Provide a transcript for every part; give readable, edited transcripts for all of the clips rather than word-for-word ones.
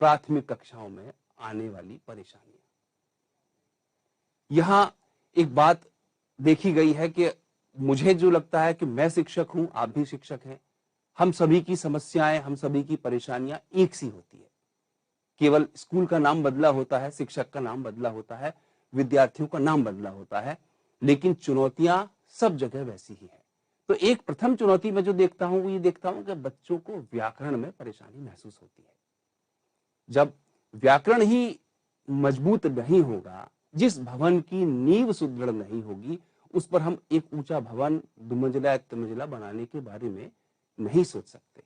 प्राथमिक कक्षाओं में आने वाली परेशानियां। यहां एक बात देखी गई है कि मुझे जो लगता है कि मैं शिक्षक हूं, आप भी शिक्षक हैं, हम सभी की समस्याएं, हम सभी की परेशानियां एक सी होती है। केवल स्कूल का नाम बदला होता है, शिक्षक का नाम बदला होता है, विद्यार्थियों का नाम बदला होता है, लेकिन चुनौतियां सब जगह वैसी ही है। तो एक प्रथम चुनौती मैं जो देखता हूं वो ये देखता हूं कि बच्चों को व्याकरण में परेशानी महसूस होती है। जब व्याकरण ही मजबूत नहीं होगा, जिस भवन की नींव सुदृढ़ नहीं होगी, उस पर हम एक ऊंचा भवन दुमंजिला तिमंजिला बनाने के बारे में नहीं सोच सकते।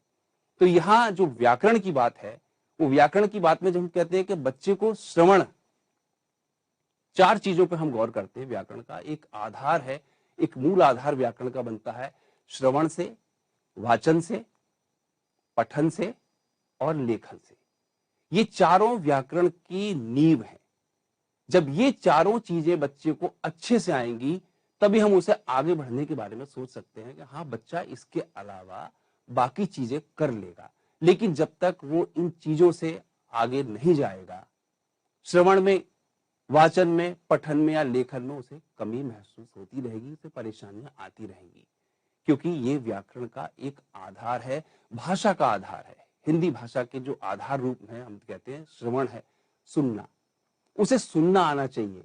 तो यहां जो व्याकरण की बात है, वो व्याकरण की बात में जब हम कहते हैं कि बच्चे को श्रवण, 4 चीजों पर हम गौर करते हैं। व्याकरण का एक आधार है, एक मूल आधार व्याकरण का बनता है श्रवण से, वाचन से, पठन से और लेखन से। ये चारों व्याकरण की नींव है। जब ये चारों चीजें बच्चे को अच्छे से आएंगी, तभी हम उसे आगे बढ़ने के बारे में सोच सकते हैं कि हाँ, बच्चा इसके अलावा बाकी चीजें कर लेगा। लेकिन जब तक वो इन चीजों से आगे नहीं जाएगा, श्रवण में, वाचन में, पठन में या लेखन में उसे कमी महसूस होती रहेगी, उसे परेशानियां आती रहेंगी। क्योंकि ये व्याकरण का एक आधार है, भाषा का आधार है। हिंदी भाषा के जो आधार रूप है, हम कहते हैं श्रवण है, सुनना, उसे सुनना आना चाहिए।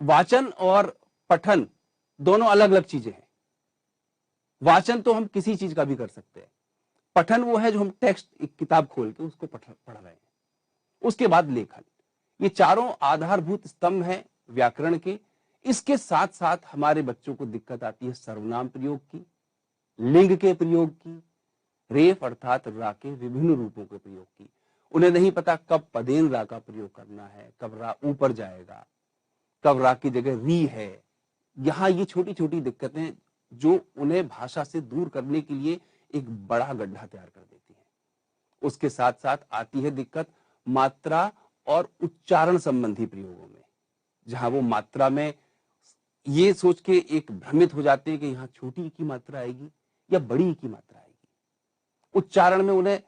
वाचन और पठन दोनों अलग अलग चीजें हैं। वाचन तो हम किसी चीज का भी कर सकते हैं, पठन वो है जो हम टेक्स्ट, एक किताब खोल के उसको पढ़ रहे हैं। उसके बाद लेखन। ये चारों आधारभूत स्तंभ हैं व्याकरण के। इसके साथ साथ हमारे बच्चों को दिक्कत आती है सर्वनाम प्रयोग की, लिंग के प्रयोग की, रेफ अर्थात रा के विभिन्न रूपों के प्रयोग की। उन्हें नहीं पता कब पदेन रा का प्रयोग करना है, कब रा ऊपर जाएगा, कब रा की जगह री है। यहां ये छोटी छोटी दिक्कतें जो उन्हें भाषा से दूर करने के लिए एक बड़ा गड्ढा तैयार कर देती है। उसके साथ साथ आती है दिक्कत मात्रा और उच्चारण संबंधी प्रयोगों में, जहां वो मात्रा में ये सोच के एक भ्रमित हो जाते हैं कि यहाँ छोटी की मात्रा आएगी या बड़ी की मात्रा आएगी। उच्चारण में उन्हें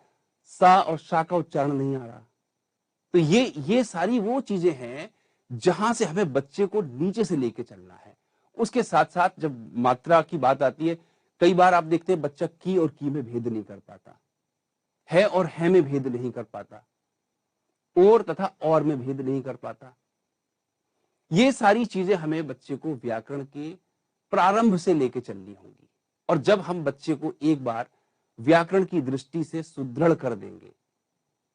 सा और शा का उच्चारण नहीं आ रहा। तो ये सारी वो चीजें हैं जहां से हमें बच्चे को नीचे से लेके चलना है। उसके साथ साथ जब मात्रा की बात आती है, कई बार आप देखते हैं बच्चा की और की में भेद नहीं कर पाता, है और है में भेद नहीं कर पाता, और तथा और में भेद नहीं कर पाता। ये सारी चीजें हमें बच्चे को व्याकरण के प्रारंभ से लेके चलनी होंगी। और जब हम बच्चे को एक बार व्याकरण की दृष्टि से सुदृढ़ कर देंगे,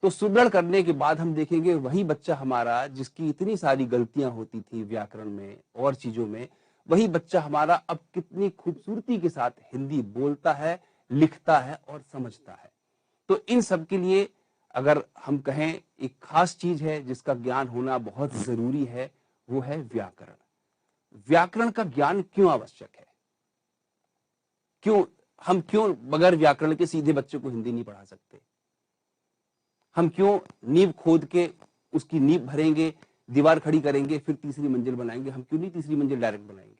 तो सुदृढ़ करने के बाद हम देखेंगे वही बच्चा हमारा जिसकी इतनी सारी गलतियां होती थी व्याकरण में और चीजों में, वही बच्चा हमारा अब कितनी खूबसूरती के साथ हिंदी बोलता है, लिखता है और समझता है। तो इन सब के लिए अगर हम कहें एक खास चीज है जिसका ज्ञान होना बहुत जरूरी है, वो है व्याकरण। व्याकरण का ज्ञान क्यों आवश्यक है? क्यों बगैर व्याकरण के सीधे बच्चे को हिंदी नहीं पढ़ा सकते? हम क्यों नींव खोद के उसकी नींव भरेंगे, दीवार खड़ी करेंगे, फिर तीसरी मंजिल बनाएंगे? हम क्यों नहीं तीसरी मंजिल डायरेक्ट बनाएंगे?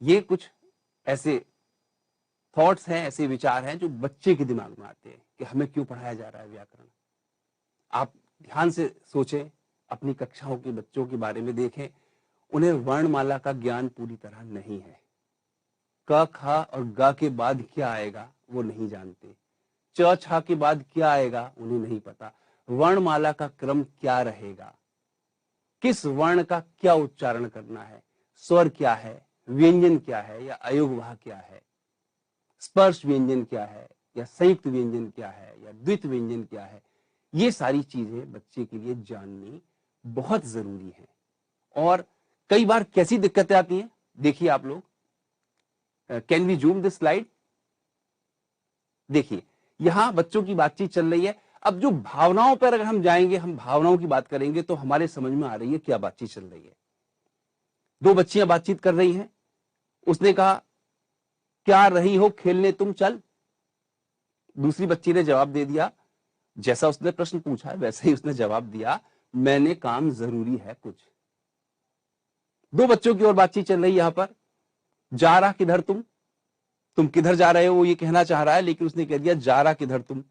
ये कुछ ऐसे थॉट्स हैं, ऐसे विचार हैं जो बच्चे के दिमाग में आते हैं कि हमें क्यों पढ़ाया जा रहा है व्याकरण। आप ध्यान से सोचें, अपनी कक्षाओं के बच्चों के बारे में देखें, उन्हें वर्णमाला का ज्ञान पूरी तरह नहीं है। क ख और ग के बाद क्या आएगा वो नहीं जानते, च छ के बाद क्या आएगा उन्हें नहीं पता, वर्णमाला का क्रम क्या रहेगा, किस वर्ण का क्या उच्चारण करना है, स्वर क्या है, व्यंजन क्या है या अयोगवाह क्या है, स्पर्श व्यंजन क्या है या संयुक्त व्यंजन क्या है या द्वित व्यंजन क्या है। ये सारी चीजें बच्चे के लिए जाननी बहुत जरूरी है। और कई बार कैसी दिक्कतें आती हैं, देखिए आप लोग, can we zoom this slide? देखिए यहां बच्चों की बातचीत चल रही है। अब जो भावनाओं पर अगर हम जाएंगे, हम भावनाओं की बात करेंगे, तो हमारे समझ में आ रही है क्या बातचीत चल रही है। दो बच्चियां बातचीत कर रही हैं। उसने कहा क्या रही हो खेलने तुम चल। दूसरी बच्ची ने जवाब दे दिया, जैसा उसने प्रश्न पूछा है वैसे ही उसने जवाब दिया, मैंने काम जरूरी है कुछ। दो बच्चों की ओर बातचीत चल रही है। यहां पर जा रहा किधर तुम किधर जा रहे हो, वो ये कहना चाह रहा है, लेकिन उसने कह दिया जा रहा किधर तुम।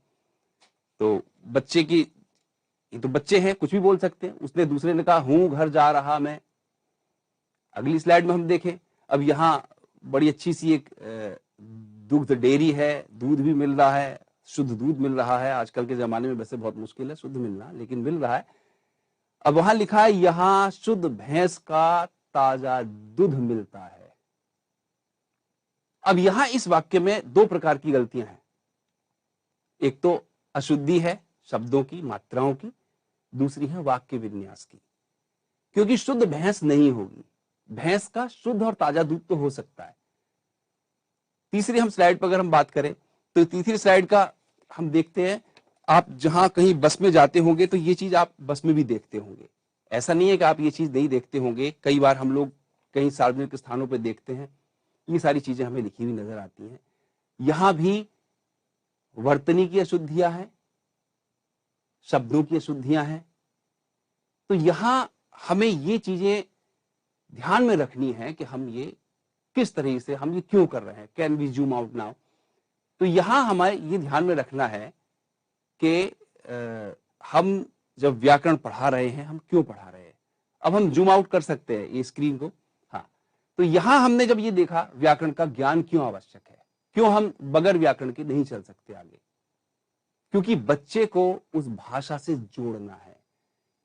तो बच्चे की, ये तो बच्चे हैं, कुछ भी बोल सकते हैं। उसने दूसरे ने कहा हूं घर जा रहा मैं। अगली स्लाइड में हम देखें, अब यहाँ बड़ी अच्छी सी एक दुग्ध डेयरी है, दूध भी मिल रहा है, शुद्ध दूध मिल रहा है। आजकल के जमाने में वैसे बहुत मुश्किल है शुद्ध मिलना, लेकिन मिल रहा है। अब वहां लिखा है यहां शुद्ध भैंस का ताजा दूध मिलता है। अब यहां इस वाक्य में दो प्रकार की गलतियां हैं। एक तो अशुद्धि है शब्दों की, मात्राओं की, दूसरी है वाक्य विन्यास की। क्योंकि शुद्ध भैंस नहीं होगी, भैंस का शुद्ध और ताजा दूध तो हो सकता है। तीसरी हम स्लाइड पर अगर हम बात करें तो तीसरी स्लाइड का हम देखते हैं, आप जहां कहीं बस में जाते होंगे तो ये चीज आप बस में भी देखते होंगे। ऐसा नहीं है कि आप ये चीज नहीं देखते होंगे, कई बार हम लोग कहीं सार्वजनिक स्थानों पर देखते हैं, ये सारी चीजें हमें लिखी हुई नजर आती हैं। यहां भी वर्तनी की अशुद्धियां हैं, शब्दों की अशुद्धियां हैं। तो यहां हमें ये चीजें ध्यान में रखनी है कि हम ये किस तरह से, हम ये क्यों कर रहे हैं। Can we zoom out now. तो यहां हमें ये ध्यान में रखना है कि हम जब व्याकरण पढ़ा रहे हैं, हम क्यों पढ़ा रहे हैं। अब हम जूम आउट कर सकते हैं ये स्क्रीन को। हाँ, तो यहां हमने जब ये देखा व्याकरण का ज्ञान क्यों आवश्यक है, क्यों हम बगैर व्याकरण के नहीं चल सकते आगे। क्योंकि बच्चे को उस भाषा से जोड़ना है।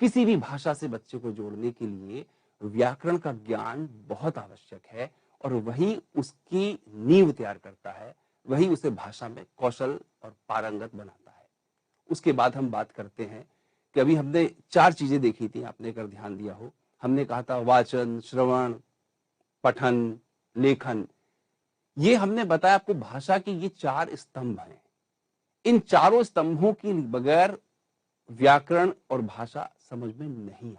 किसी भी भाषा से बच्चे को जोड़ने के लिए व्याकरण का ज्ञान बहुत आवश्यक है, और वही उसकी नींव तैयार करता है, वही उसे भाषा में कौशल और पारंगत बनाता है। उसके बाद हम बात करते हैं कि अभी हमने 4 चीजें देखी थी, आपने अगर ध्यान दिया हो। हमने कहा था वाचन, श्रवण, पठन, लेखन। ये हमने बताया आपको भाषा के ये 4 स्तंभ हैं। इन चारों स्तंभों के बगैर व्याकरण और भाषा समझ में नहीं आएगी।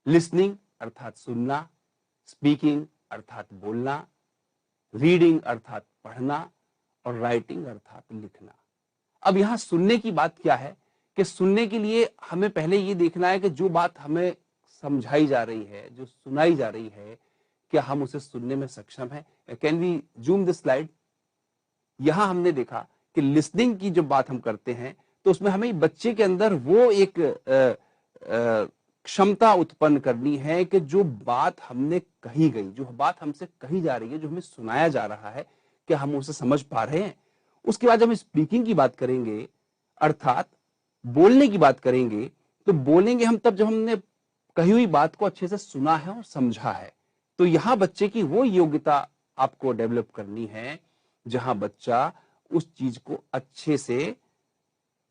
लिसनिंग अर्थात सुनना, स्पीकिंग अर्थात बोलना, रीडिंग अर्थात पढ़ना, और राइटिंग अर्थात लिखना। अब यहां सुनने की बात क्या है कि सुनने के लिए हमें पहले ये देखना है कि जो बात हमें समझाई जा रही है, जो सुनाई जा रही है, क्या हम उसे सुनने में सक्षम है। Can we zoom this slide. यहां हमने देखा कि लिसनिंग की जो बात हम करते हैं तो उसमें हमें बच्चे के अंदर वो एक क्षमता उत्पन्न करनी है कि जो बात हमने कही गई, जो बात हमसे कही जा रही है, जो हमें सुनाया जा रहा है, क्या हम उसे समझ पा रहे हैं। उसके बाद जब हम स्पीकिंग की बात करेंगे, अर्थात बोलने की बात करेंगे, तो बोलेंगे हम तब जब हमने कही हुई बात को अच्छे से सुना है और समझा है। तो यहां बच्चे की वो योग्यता आपको डेवलप करनी है जहां बच्चा उस चीज को अच्छे से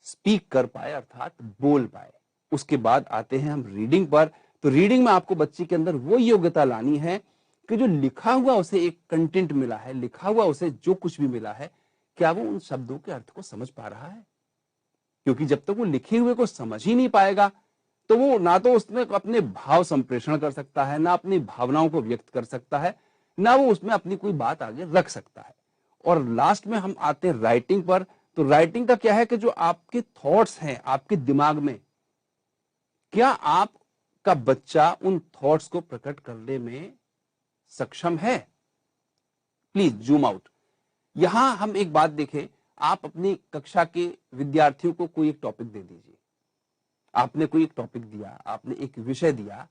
स्पीक कर पाए, अर्थात बोल पाए। उसके बाद आते हैं हम रीडिंग पर। तो रीडिंग में आपको बच्चे के अंदर वो योग्यता लानी है कि जो लिखा हुआ उसे एक कंटेंट मिला है, लिखा हुआ उसे जो कुछ भी मिला है, क्या वो उन शब्दों के अर्थ को समझ पा रहा है। क्योंकि जब तक वो लिखे हुए को समझ ही नहीं पाएगा तो वो ना तो उसमें अपने भाव संप्रेषण कर सकता है, ना अपनी भावनाओं को व्यक्त कर सकता है, ना वो उसमें अपनी कोई बात आगे रख सकता है। और लास्ट में हम आते हैं राइटिंग पर। तो राइटिंग का क्या है कि जो आपके थॉट्स हैं आपके दिमाग में, क्या आपका बच्चा उन थॉट्स को प्रकट करने में सक्षम है। Please zoom out. यहां हम एक बात देखें, आप अपनी कक्षा के विद्यार्थियों को कोई एक टॉपिक दे दीजिए। आपने कोई एक टॉपिक दिया, आपने एक विषय दिया,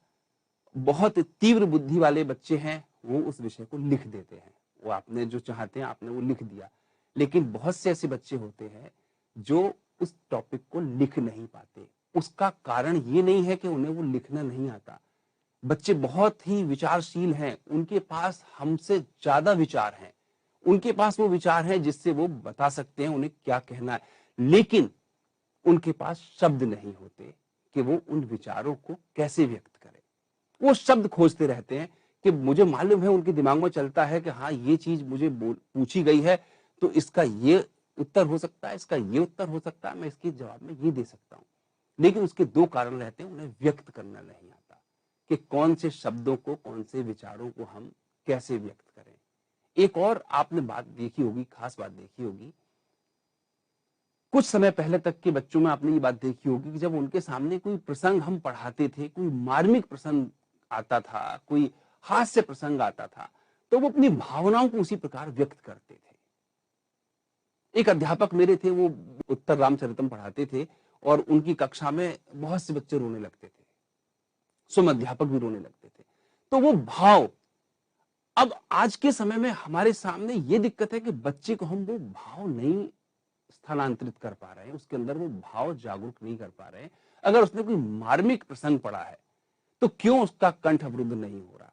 बहुत तीव्र बुद्धि वाले बच्चे हैं, वो उस विषय को लिख देते हैं। वो आपने जो चाहते हैं आपने वो लिख दिया। लेकिन बहुत से ऐसे बच्चे होते हैं जो उस टॉपिक को लिख नहीं पाते। उसका कारण ये नहीं है कि उन्हें वो लिखना नहीं आता। बच्चे बहुत ही विचारशील हैं, उनके पास हमसे ज्यादा विचार हैं, उनके पास वो विचार हैं जिससे वो बता सकते हैं उन्हें क्या कहना है, लेकिन उनके पास शब्द नहीं होते कि वो उन विचारों को कैसे व्यक्त करें। वो शब्द खोजते रहते हैं कि मुझे मालूम है, उनके दिमाग में चलता है कि हाँ ये चीज मुझे पूछी गई है तो इसका ये उत्तर हो सकता है, इसका ये उत्तर हो सकता है, मैं इसके जवाब में ये दे सकता हूं। लेकिन उसके दो कारण रहते हैं, उन्हें व्यक्त करना नहीं आता कि कौन से शब्दों को, कौन से विचारों को हम कैसे व्यक्त करें। एक और आपने बात देखी होगी, खास बात देखी होगी, कुछ समय पहले तक के बच्चों में आपने ये बात देखी होगी कि जब उनके सामने कोई प्रसंग हम पढ़ाते थे, कोई मार्मिक प्रसंग आता था, कोई हास्य प्रसंग आता था, तो वो अपनी भावनाओं को उसी प्रकार व्यक्त करते थे। एक अध्यापक मेरे थे, वो उत्तर रामचरितम पढ़ाते थे और उनकी कक्षा में बहुत से बच्चे रोने लगते थे, स्वयं अध्यापक भी रोने लगते थे। तो वो भाव, अब आज के समय में हमारे सामने ये दिक्कत है कि बच्चे को हम वो भाव नहीं स्थानांतरित कर पा रहे हैं, उसके अंदर वो भाव जागरूक नहीं कर पा रहे हैं। अगर उसने कोई मार्मिक प्रसंग पढ़ा है तो क्यों उसका कंठ अवरुद्ध नहीं हो रहा?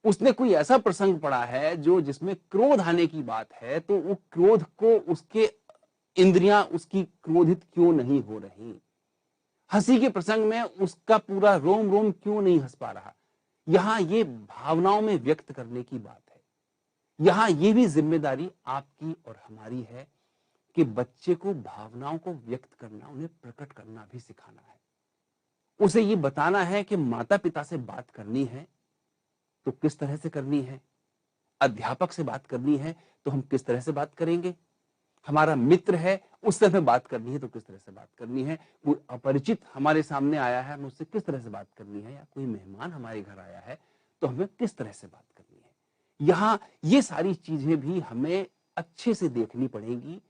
उसने कोई ऐसा प्रसंग पढ़ा है जो जिसमें क्रोध आने की बात है, तो वो क्रोध को उसके इंद्रियां उसकी क्रोधित क्यों नहीं हो रही? हंसी के प्रसंग में उसका पूरा रोम रोम क्यों नहीं हंस पा रहा? यहां ये भावनाओं में व्यक्त करने की बात है। यहां ये भी जिम्मेदारी आपकी और हमारी है कि बच्चे को भावनाओं को व्यक्त करना, उन्हें प्रकट करना भी सिखाना है। उसे ये बताना है कि माता पिता से बात करनी है तो किस तरह से करनी है, अध्यापक से बात करनी है तो हम किस तरह से बात करेंगे, हमारा मित्र है उससे हमें बात करनी है तो किस तरह से बात करनी है, कोई अपरिचित हमारे सामने आया है हमें उससे किस तरह से बात करनी है, या कोई मेहमान हमारे घर आया है तो हमें किस तरह से बात करनी है। यहां ये सारी चीजें भी हमें अच्छे से देखनी पड़ेंगी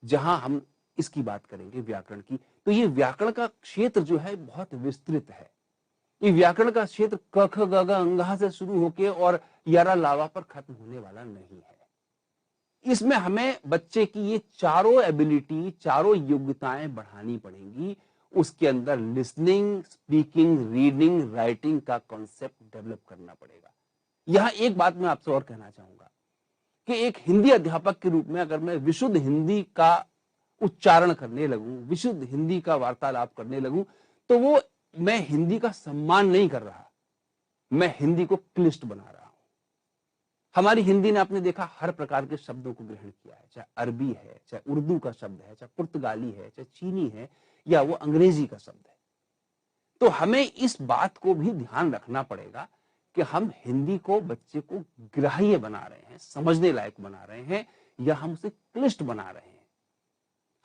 जहां हम इसकी बात करेंगे व्याकरण की। तो ये व्याकरण का क्षेत्र जो है बहुत विस्तृत है। ये व्याकरण का क्षेत्र क ख ग घ अंगाह से शुरू होके और यारा लावा पर खत्म होने वाला नहीं है। इसमें हमें बच्चे की ये चारों एबिलिटी, चारों योग्यताएं बढ़ानी पड़ेंगी। उसके अंदर लिसनिंग, स्पीकिंग, रीडिंग, राइटिंग का कॉन्सेप्ट डेवलप करना पड़ेगा। यहां एक बात मैं आपसे और कहना चाहूंगा कि एक हिंदी अध्यापक के रूप में अगर मैं विशुद्ध हिंदी का उच्चारण करने लगूं, विशुद्ध हिंदी का वार्तालाप करने लगूं, तो वो मैं हिंदी का सम्मान नहीं कर रहा, मैं हिंदी को क्लिष्ट बना रहा हूं। हमारी हिंदी ने आपने देखा हर प्रकार के शब्दों को ग्रहण किया है, चाहे अरबी है, चाहे उर्दू का शब्द है, चाहे पुर्तगाली है, चाहे चीनी है, या वो अंग्रेजी का शब्द है। तो हमें इस बात को भी ध्यान रखना पड़ेगा कि हम हिंदी को बच्चे को ग्राह्य बना रहे हैं, समझने लायक बना रहे हैं, या हम उसे क्लिष्ट बना रहे हैं।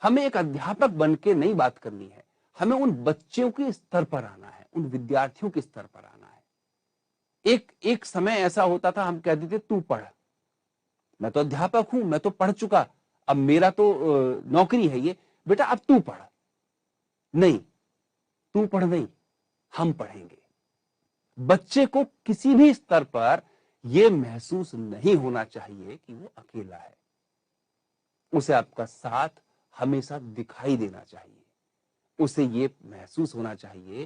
हमें एक अध्यापक बन के नहीं बात करनी है, हमें उन बच्चों के स्तर पर आना है, उन विद्यार्थियों के स्तर पर आना है। एक समय ऐसा होता था, हम कहते थे तू पढ़, मैं तो अध्यापक हूं, मैं तो पढ़ चुका, अब मेरा तो नौकरी है ये, बेटा अब तू पढ़। नहीं, तू पढ़ नहीं, हम पढ़ेंगे। बच्चे को किसी भी स्तर पर यह महसूस नहीं होना चाहिए कि वो अकेला है। उसे आपका साथ हमेशा दिखाई देना चाहिए। उसे ये महसूस होना चाहिए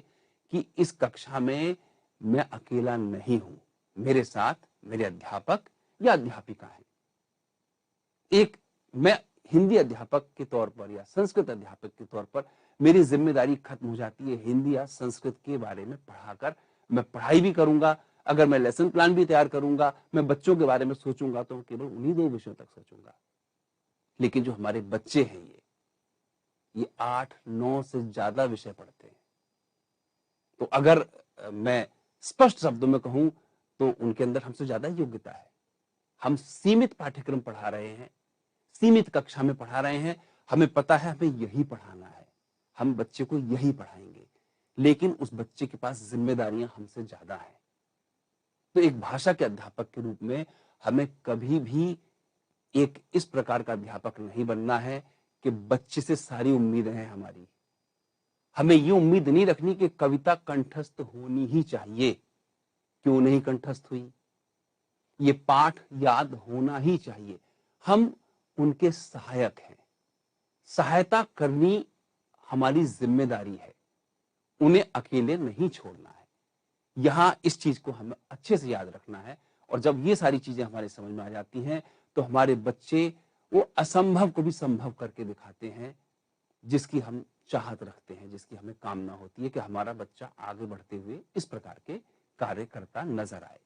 कि इस कक्षा में मैं अकेला नहीं हूं, मेरे साथ मेरे अध्यापक या अध्यापिका हैं। एक मैं हिंदी अध्यापक के तौर पर या संस्कृत अध्यापक के तौर पर मेरी जिम्मेदारी खत्म हो जाती है हिंदी या संस्कृत के बारे में पढ़ाकर। मैं पढ़ाई भी करूंगा, अगर मैं लेसन प्लान भी तैयार करूंगा, मैं बच्चों के बारे में सोचूंगा तो केवल उन्हीं 2 विषयों तक सोचूंगा। लेकिन जो हमारे बच्चे हैं ये 8-9 से ज्यादा विषय पढ़ते हैं। तो अगर मैं स्पष्ट शब्दों में कहूं तो उनके अंदर हमसे ज्यादा योग्यता है। हम सीमित पाठ्यक्रम पढ़ा रहे हैं, सीमित कक्षा में पढ़ा रहे हैं, हमें पता है हमें यही पढ़ाना है, हम बच्चे को यही पढ़ाएंगे, लेकिन उस बच्चे के पास जिम्मेदारियां हमसे ज्यादा हैं। तो एक भाषा के अध्यापक के रूप में हमें कभी भी एक इस प्रकार का अध्यापक नहीं बनना है कि बच्चे से सारी उम्मीदें हैं हमारी। हमें ये उम्मीद नहीं रखनी कि कविता कंठस्थ होनी ही चाहिए, क्यों नहीं कंठस्थ हुई, ये पाठ याद होना ही चाहिए। हम उनके सहायक हैं, सहायता करनी हमारी जिम्मेदारी है, उन्हें अकेले नहीं छोड़ना है। यहां इस चीज को हमें अच्छे से याद रखना है। और जब ये सारी चीजें हमारे समझ में आ जाती हैं तो हमारे बच्चे वो असंभव को भी संभव करके दिखाते हैं, जिसकी हम चाहत रखते हैं, जिसकी हमें कामना होती है कि हमारा बच्चा आगे बढ़ते हुए इस प्रकार के कार्य करता नजर आए।